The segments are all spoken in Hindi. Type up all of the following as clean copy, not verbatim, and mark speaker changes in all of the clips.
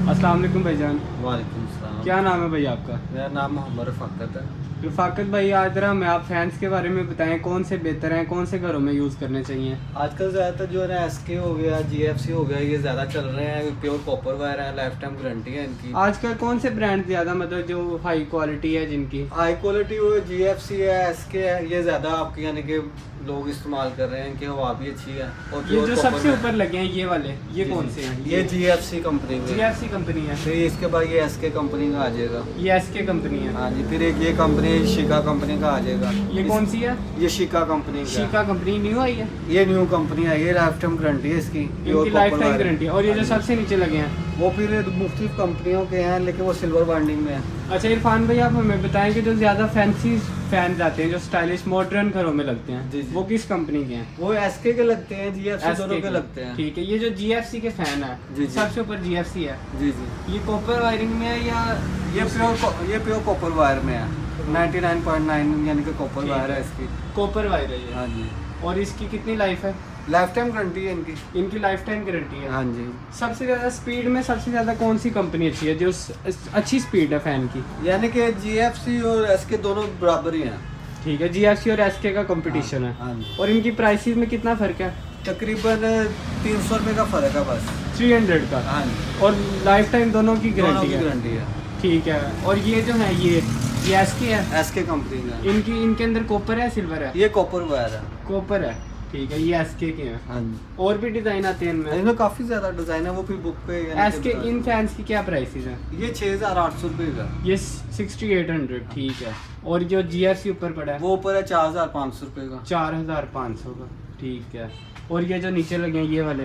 Speaker 1: अस्सलाम वालेकुम भाईजान।
Speaker 2: वालेकुम सलाम।
Speaker 1: क्या नाम है भाई आपका?
Speaker 2: मेरा नाम मोहम्मद रफ़ाकत है।
Speaker 1: रफ़ाकत भाई, आज जरा हमें आप फैंस के बारे में बताएं, कौन से बेहतर हैं, कौन से घरों में यूज़ करने चाहिए?
Speaker 2: आजकल ज़्यादातर जो है ना SK हो गया, GFC हो गया, ये ज़्यादा चल रहे हैं। प्योर कॉपर वायर है, लाइफ टाइम गारंटी है इनकी।
Speaker 1: आजकल कौन से ब्रांड ज़्यादा मतलब जो हाई क्वालिटी है जिनकी?
Speaker 2: हाई क्वालिटी हो GFC है, SK है, ये ज़्यादा आपके यानी कि लोग इस्तेमाल कर रहे हैं। इनकी हवा भी अच्छी है। और
Speaker 1: ये
Speaker 2: pure
Speaker 1: जो
Speaker 2: copper
Speaker 1: सबसे
Speaker 2: में-
Speaker 1: ऊपर लगे हैं ये वाले, ये
Speaker 2: जी,
Speaker 1: कौन
Speaker 2: जी।
Speaker 1: से हैं?
Speaker 2: ये GFC कंपनी के।
Speaker 1: GFC कंपनी है।
Speaker 2: फिर इसके बाद ये SK कंपनी का आ जाएगा।
Speaker 1: ये SK कंपनी है।
Speaker 2: हाँ जी। फिर एक ये कंपनी शिका कंपनी का आ जाएगा।
Speaker 1: ये कौन सी है?
Speaker 2: ये शिका कंपनी का।
Speaker 1: शिका कंपनी न्यू आई है।
Speaker 2: ये न्यू कंपनी है, ये लाइफ टाइम गारंटी है इसकी।
Speaker 1: इनकी लाइफ टाइम गारंटी है। और ये जो सबसे नीचे लगे हैं
Speaker 2: वो फिर मुख्तलिफ कंपनियों के हैं, लेकिन वो सिल्वर बाइंडिंग में है।
Speaker 1: अच्छा इरफान भाई, आप हमें बताएं कि जो ज़्यादा फैंसी फैन आते हैं, जो स्टाइलिश मॉडर्न घरों में लगते हैं,
Speaker 2: जी, जी।
Speaker 1: वो किस कंपनी के हैं?
Speaker 2: वो SK के लगते हैं, GFC दोनों
Speaker 1: SK
Speaker 2: के लगते हैं।
Speaker 1: ठीक है। ये जो GFC के फैन है,
Speaker 2: जी, जी।
Speaker 1: सबसे ऊपर GFC है।
Speaker 2: जी जी।
Speaker 1: ये कॉपर वायरिंग में है या
Speaker 2: ये प्योर कॉपर वायर में है। 99.9 यानी कि कॉपर
Speaker 1: ठीक
Speaker 2: वायर
Speaker 1: है।
Speaker 2: है इसकी।
Speaker 1: कॉपर वायर है ये?
Speaker 2: हाँ जी।
Speaker 1: और इसकी कितनी लाइफ है?
Speaker 2: लाइफ टाइम गारंटी है इनकी।
Speaker 1: इनकी लाइफ टाइम गारंटी है।
Speaker 2: हाँ जी।
Speaker 1: सबसे ज़्यादा स्पीड में सबसे ज़्यादा कौन सी कंपनी अच्छी है, जो अच्छी स्पीड है फैन की?
Speaker 2: यानी कि GFC और SK दोनों बराबर ही हैं।
Speaker 1: ठीक है। GFC और SK का कंपटीशन है।
Speaker 2: हाँ जी।
Speaker 1: और इनकी प्राइसेस में कितना फ़र्क है?
Speaker 2: तकरीबन 300 रुपये का फ़र्क है बस।
Speaker 1: 300 का।
Speaker 2: हाँ जी।
Speaker 1: और लाइफ टाइम दोनों की
Speaker 2: दोनों
Speaker 1: गारंटी
Speaker 2: की
Speaker 1: है।
Speaker 2: गारंटी है।
Speaker 1: ठीक है। और ये जो है ये SK है।
Speaker 2: SK कंपनी का।
Speaker 1: इनके अंदर कॉपर है, सिल्वर है?
Speaker 2: ये कॉपर वायर है।
Speaker 1: कॉपर है। ठीक है। ये SK के हैं।
Speaker 2: हाँ जी।
Speaker 1: और भी डिज़ाइन आते हैं इनमें?
Speaker 2: इनमें काफ़ी ज़्यादा डिज़ाइन है, वो फिर बुक पे यानी कि
Speaker 1: SK
Speaker 2: बता
Speaker 1: इन
Speaker 2: दें।
Speaker 1: फैंस की क्या प्राइसेस हैं?
Speaker 2: ये 6,800 रुपये का।
Speaker 1: ये 6800। ठीक है। और जो GFC ऊपर पड़ा है
Speaker 2: वो ऊपर है 4,500 रुपये का।
Speaker 1: 4500 का। ठीक है। और ये जो नीचे लगे हैं ये वाले?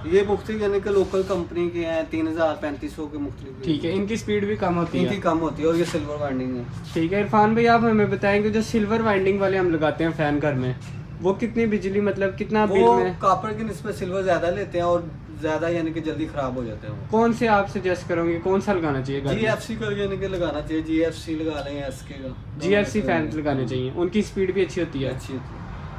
Speaker 2: ये मुख्तलिफ यानी कि लोकल कंपनी के हैं, 3,000-3,500 के मुख्तलिफ।
Speaker 1: ठीक है। इनकी स्पीड भी कम होती
Speaker 2: इनकी
Speaker 1: है?
Speaker 2: कम होती है और ये सिल्वर बाइंडिंग है।
Speaker 1: ठीक है। इरफान भाई, आप हमें बताएंगे जो सिल्वर वाइंडिंग वाले हम लगाते हैं फैन घर में, वो कितनी बिजली मतलब कितना बिल
Speaker 2: वो
Speaker 1: में?
Speaker 2: कॉपर की निस्बत सिल्वर ज़्यादा लेते हैं और ज़्यादा यानी कि जल्दी ख़राब हो जाते हैं वो।
Speaker 1: कौन से आप सजेस्ट करोगे, कौन सा लगाना चाहिए घर में?
Speaker 2: GFC का यानी कि लगाना चाहिए, GFC लगा लें, SK का।
Speaker 1: GFC फैन लगाने चाहिए, उनकी स्पीड भी अच्छी होती है।
Speaker 2: अच्छी होती है।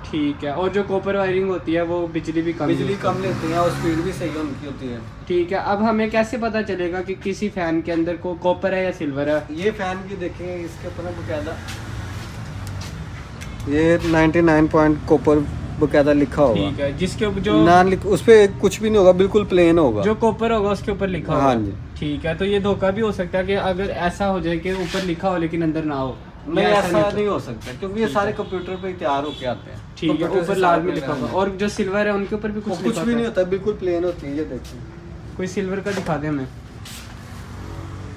Speaker 1: ठीक है। और जो कॉपर वायरिंग होती है वो बिजली भी कम
Speaker 2: बिजली
Speaker 1: यूज़
Speaker 2: कम
Speaker 1: करती है।
Speaker 2: लेते हैं और स्पीड भी सही उनकी होती है।
Speaker 1: ठीक है। अब हमें कैसे पता चलेगा कि किसी फैन के अंदर को कॉपर है या सिल्वर है?
Speaker 2: ये फैन की देखें, इसके ऊपर ना बकायदा ये 99 पॉइंट कॉपर बकायदा लिखा होगा।
Speaker 1: ठीक है। जिसके ऊपर जो
Speaker 2: ना लिख उस पे कुछ भी नहीं होगा, बिल्कुल प्लेन होगा।
Speaker 1: जो कॉपर होगा उसके ऊपर लिखा होगा।
Speaker 2: हाँ जी।
Speaker 1: ठीक है। तो ये धोखा भी हो सकता है कि अगर ऐसा हो जाए कि ऊपर लिखा हो लेकिन अंदर ना हो?
Speaker 2: नहीं,
Speaker 1: या
Speaker 2: ऐसा
Speaker 1: होता?
Speaker 2: नहीं हो सकता, क्योंकि ये सारे कंप्यूटर पे ही तैयार होके आते हैं।
Speaker 1: ठीक है।
Speaker 2: कंप्यूटर
Speaker 1: ऊपर
Speaker 2: से
Speaker 1: लाल
Speaker 2: सारे
Speaker 1: में लिखा
Speaker 2: प्लेन
Speaker 1: होगा।
Speaker 2: हैं।
Speaker 1: और जो सिल्वर है उनके ऊपर भी
Speaker 2: वो
Speaker 1: कुछ
Speaker 2: कुछ
Speaker 1: लिखा
Speaker 2: भी नहीं
Speaker 1: होता है?
Speaker 2: होता, बिल्कुल प्लेन होती है। ये देखिए।
Speaker 1: कोई सिल्वर का दिखा दे हमें।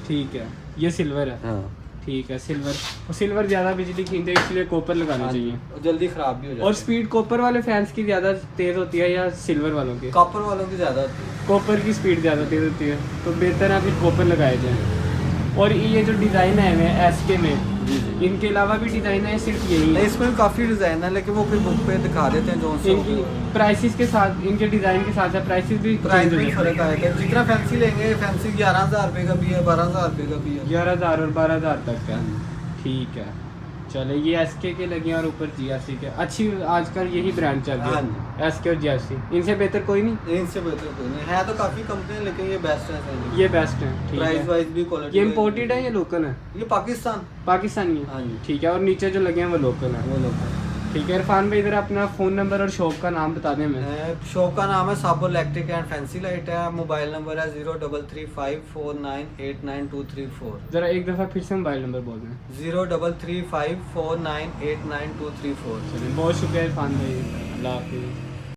Speaker 1: ठीक है। ये सिल्वर है।
Speaker 2: हाँ।
Speaker 1: ठीक है। सिल्वर ज़्यादा बिजली खींचते हैं, इसलिए कॉपर लगाना चाहिए।
Speaker 2: और जल्दी खराब भी हो जाती
Speaker 1: और स्पीड कॉपर वाले फैंस की ज़्यादा तेज़ होती है या सिल्वर वालों की?
Speaker 2: कॉपर वालों की ज़्यादा होती है।
Speaker 1: कॉपर की स्पीड ज़्यादा तेज़ होती है, तो बेहतर है फिर कॉपर लगाए जाएँ। और ये जो डिज़ाइन है हमें SK में,
Speaker 2: जी जी।
Speaker 1: इनके अलावा भी डिज़ाइन है, सिर्फ यही
Speaker 2: नहीं,
Speaker 1: है?
Speaker 2: इसमें भी काफ़ी डिज़ाइन है, लेकिन वो फिर बुक पे दिखा देते हैं जो
Speaker 1: इनकी प्राइसेस के साथ, इनके डिज़ाइन के साथ प्राइसेस भी
Speaker 2: प्राइस
Speaker 1: change हो
Speaker 2: में
Speaker 1: जाते हैं।
Speaker 2: फर्क आएगा। जितना फैंसी लेंगे, फैंसी 11,000 रुपये का भी है, 12,000 रुपये का भी है।
Speaker 1: 11,000 और 12,000 तक का। ठीक है। चले, ये SK के लगे हैं और ऊपर GFC के। अच्छी आजकल यही ब्रांड चल रही
Speaker 2: हाँ
Speaker 1: है, SK और GFC। इनसे बेहतर कोई नहीं?
Speaker 2: इनसे बेहतर कोई नहीं है। तो काफ़ी कंपनी, लेकिन ये बेस्ट है।
Speaker 1: ये बेस्ट है। ठीक
Speaker 2: प्राइस
Speaker 1: है।
Speaker 2: वाइज भी, क्वालिटी
Speaker 1: ये इम्पोर्टेड है या लोकल है?
Speaker 2: ये पाकिस्तान।
Speaker 1: पाकिस्तानी
Speaker 2: हाँ
Speaker 1: है।
Speaker 2: जी।
Speaker 1: ठीक है। और नीचे जो लगे हैं वो लोकल है।
Speaker 2: वो लोग
Speaker 1: ठीक है। इरफान भाई, इधर अपना फ़ोन नंबर और शॉप का नाम बता दें हमें।
Speaker 2: शॉप का नाम है साबो इलेक्ट्रिक एंड फैंसी लाइट है। मोबाइल नंबर है 0335498923
Speaker 1: ज़रा एक दफ़ा फिर से मोबाइल नंबर बोल दें।
Speaker 2: 0335498923।
Speaker 1: चलिए, बहुत शुक्रिया इरफान भाई। अल्लाह हाफिज़।